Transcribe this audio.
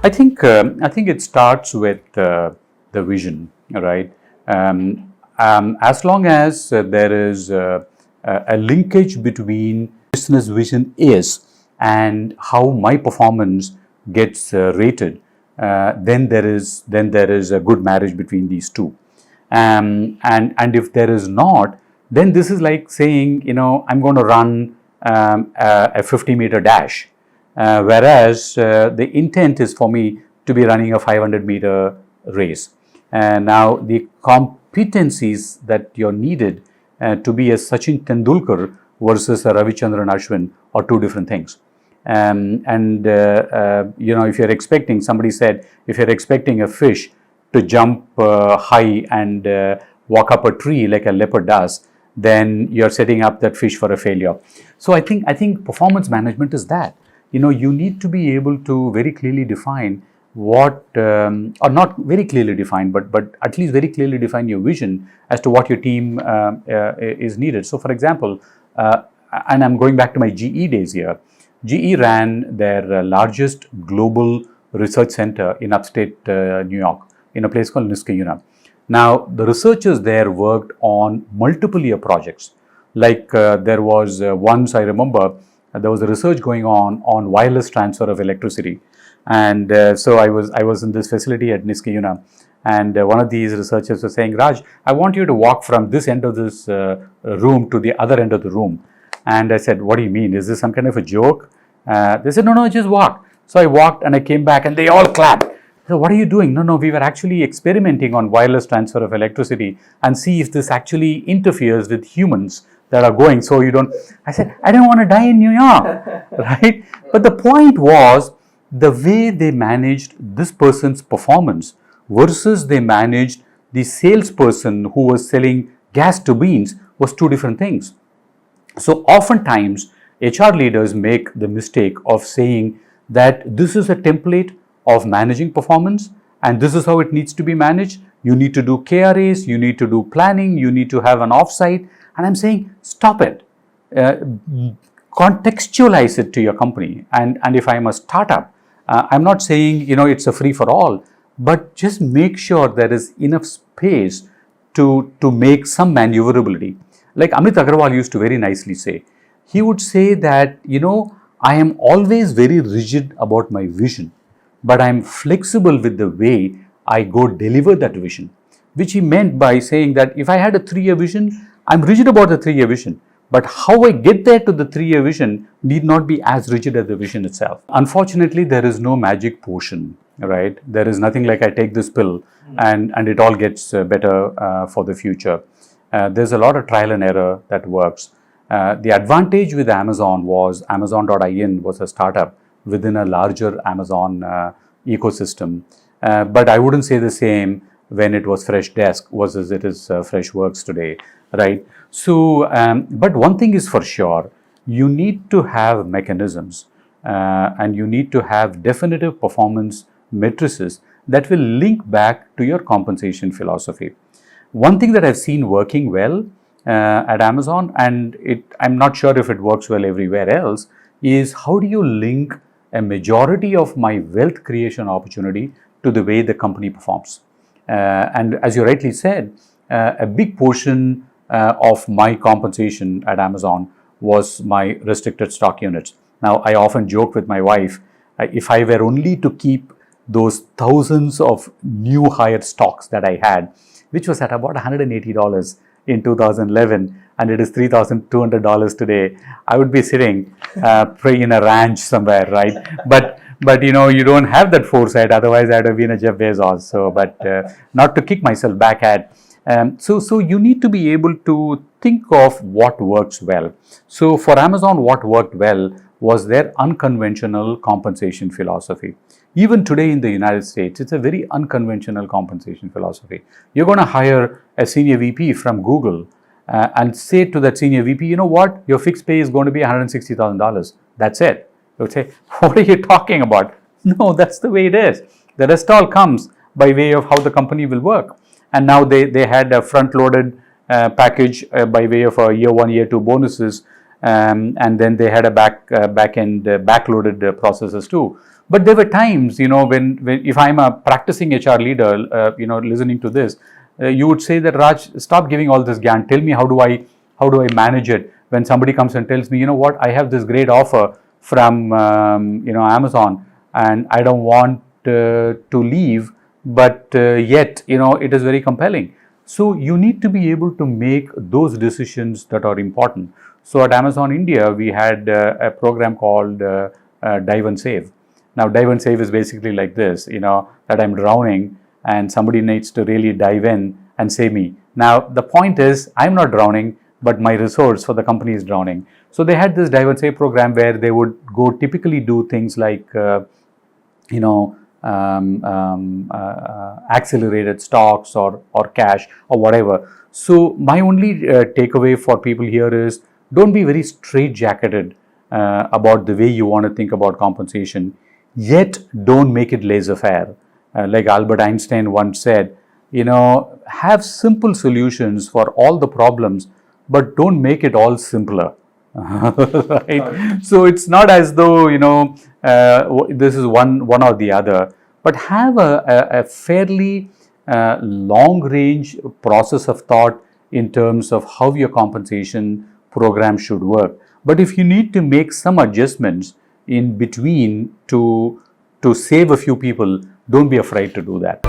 I think it starts with the vision, right? As long as there is a linkage between business vision is and how my performance gets rated, then there is a good marriage between these two. And if there is not, then this is like saying, I'm going to run a 50-meter dash, whereas the intent is for me to be running a 500-meter race. And now the competencies that you're needed to be a Sachin Tendulkar versus a Ravichandran Ashwin are two different things. If you're expecting, somebody said, if you're expecting a fish to jump high and walk up a tree like a leopard does, then you're setting up that fish for a failure. So I think performance management is that. You need to be able to very clearly define what, or not very clearly define, but at least very clearly define your vision as to what your team is needed. So for example, and I'm going back to my GE days here, GE ran their largest global research center in upstate New York, in a place called Niskayuna. Now, the researchers there worked on multiple year projects. Like there was once, I remember, there was a research going on wireless transfer of electricity. And so I was in this facility at Niskayuna, and one of these researchers was saying, Raj, I want you to walk from this end of this room to the other end of the room. And I said, what do you mean? Is this some kind of a joke? They said, no, just walk. So I walked and I came back and they all clapped. So what are you doing? No, we were actually experimenting on wireless transfer of electricity and see if this actually interferes with humans that are going. So you don't, I said, I don't want to die in New York, right? But the point was the way they managed this person's performance versus they managed the salesperson who was selling gas turbines was two different things. So oftentimes, HR leaders make the mistake of saying that this is a template of managing performance and this is how it needs to be managed. You need to do KRAs, you need to do planning, you need to have an offsite. And I'm saying, stop it. Contextualize it to your company. And if I'm a startup, I'm not saying, it's a free for all, but just make sure there is enough space to make some maneuverability. Like Amit Agarwal used to very nicely say, he would say that, I am always very rigid about my vision, but I'm flexible with the way I go deliver that vision, which he meant by saying that if I had a 3-year vision, I'm rigid about the 3-year vision, but how I get there to the 3-year vision need not be as rigid as the vision itself. Unfortunately, there is no magic potion, right? There is nothing like I take this pill and it all gets better for the future. There's a lot of trial and error that works. The advantage with Amazon was Amazon.in was a startup within a larger Amazon ecosystem. But I wouldn't say the same when it was Freshdesk versus it is Freshworks today, right? So, but one thing is for sure, you need to have mechanisms and you need to have definitive performance matrices that will link back to your compensation philosophy. One thing that I've seen working well at Amazon, and I'm not sure if it works well everywhere else, is how do you link a majority of my wealth creation opportunity to the way the company performs. And as you rightly said, a big portion of my compensation at Amazon was my restricted stock units. Now, I often joke with my wife, if I were only to keep those thousands of new hired stocks that I had, which was at about $180 in 2011, and it is $3,200 today, I would be sitting in a ranch somewhere, right? But you don't have that foresight. Otherwise, I'd have been a Jeff Bezos. So, but not to kick myself back at. So you need to be able to think of what works well. So for Amazon, what worked well was their unconventional compensation philosophy. Even today in the United States, it's a very unconventional compensation philosophy. You're going to hire a senior VP from Google and say to that senior VP, you know what, your fixed pay is going to be $160,000. That's it. They would say, what are you talking about? No, that's the way it is. The rest all comes by way of how the company will work. And now they had a front-loaded package by way of year 1, year 2 bonuses. and then they had a backend backloaded processes too. But there were times, when if I'm a practicing HR leader, listening to this, you would say that, Raj, stop giving all this GAN. Tell me how do I manage it when somebody comes and tells me, you know what, I have this great offer from Amazon, and I don't want to leave, but yet it is very compelling. So you need to be able to make those decisions that are important. So at Amazon India, we had a program called Dive and Save. Now, Dive and Save is basically like this, that I'm drowning and somebody needs to really dive in and save me. Now, the point is, I'm not drowning, but my resource for the company is drowning. So they had this Dive and Save program where they would go typically do things like, accelerated stocks or cash or whatever. So my only takeaway for people here is, don't be very straitjacketed about the way you want to think about compensation, yet don't make it laissez-faire. Like Albert Einstein once said, have simple solutions for all the problems, but don't make it all simpler. Right? So it's not as though this is one or the other, but have a fairly long range process of thought in terms of how your compensation program should work. But if you need to make some adjustments in between to save a few people, don't be afraid to do that.